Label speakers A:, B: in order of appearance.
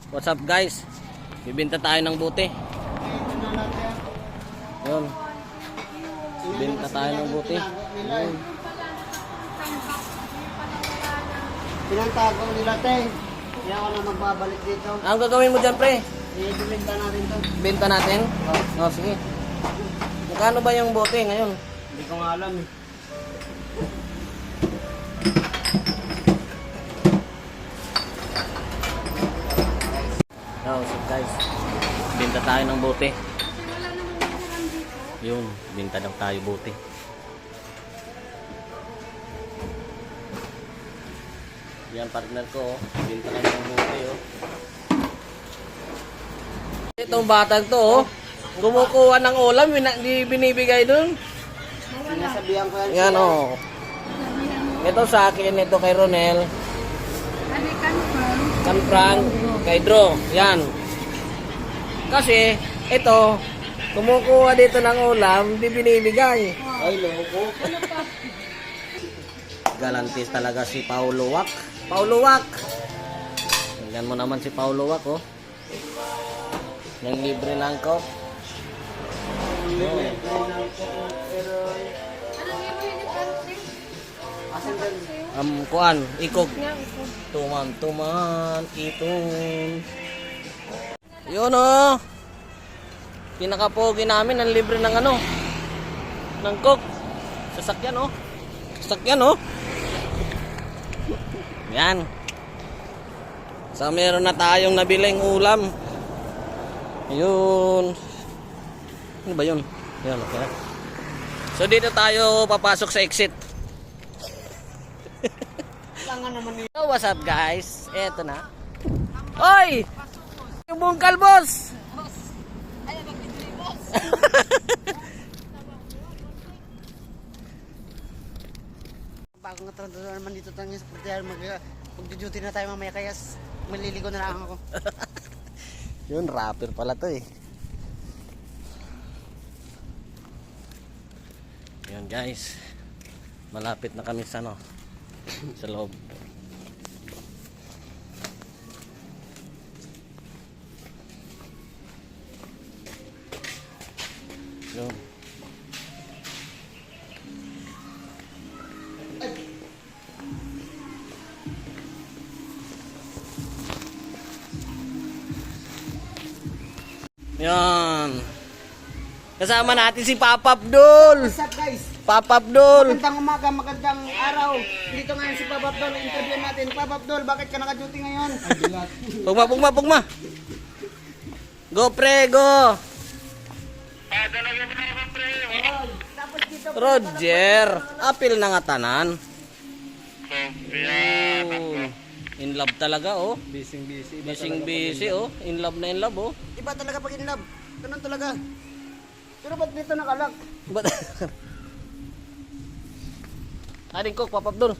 A: What's up guys? Bibenta tayo ng buti. Yun. Bibenta tayo ng buti. Yun.
B: Pinantago nila tayo. Kaya ako na magbabalik dito.
A: Anong gagawin mo dyan pre?
B: Ibibenta natin to.
A: Benta natin? Oh, sige. Magkano ba yung bote ngayon?
B: Hindi ko nga alam eh.
A: Oh, so guys, benta tayo ng bote. Yun, benta daw tayo bote. Yan partner ko, oh. Benta lang ng bote, oh. Itong batang to, oh. Kumukuha ng ulam, hindi binibigay dun.
B: Sinasabihan ko yan.
A: Yan, oh. Ito sa akin, ito kay Ronel. Kanfran, kay Dro. Yan. Kasi, ito, kumukuha dito ng ulam, hindi binibigay.
B: Ay, loko.
A: Galantis talaga si Paulo Wak. Paulo Wak! Tingnan mo naman si Paulo Wak, oh. Yung libre lang ko. Kuan, ikog. Tuman, itong. Yun, oh. Pinakapogi namin, ang libre ng ano. Ng coke. Sasakyan, oh. Sasakyan, oh. Yan. So, meron na tayong nabiling ulam. Yun. Ano ba yun? Yan, okay. So, dito tayo papasok sa exit. So, what's up guys? Eto na. Oy! Yung bungkal boss!
B: Bago nga trando naman dito tayo sa portier. Mag-duty na tayo mamaya kaya maliligo na lang ako.
A: Yun, rapper pala to eh. Yun guys. Malapit na kami sa ano. Sa loob. Yun. Yan. Kasama natin si Papa Abdul.
B: What's up guys?
A: Papa Abdul.
B: Magandang umaga, magandang araw. Dito ngayon si Papa Abdul, interview natin. Papa Abdul, bakit ka naka-duty ngayon?
A: Pugma. Go pre, go.
B: Tapos dito,
A: Roger, apil na nga tanan. Oh, in love talaga, oh. Busy, oh. In love na in love, oh.
B: iba talaga pag in love. Ganun talaga. Pero ba't dito nakalak?
A: Ba't? Aling cook, Papa Abdul.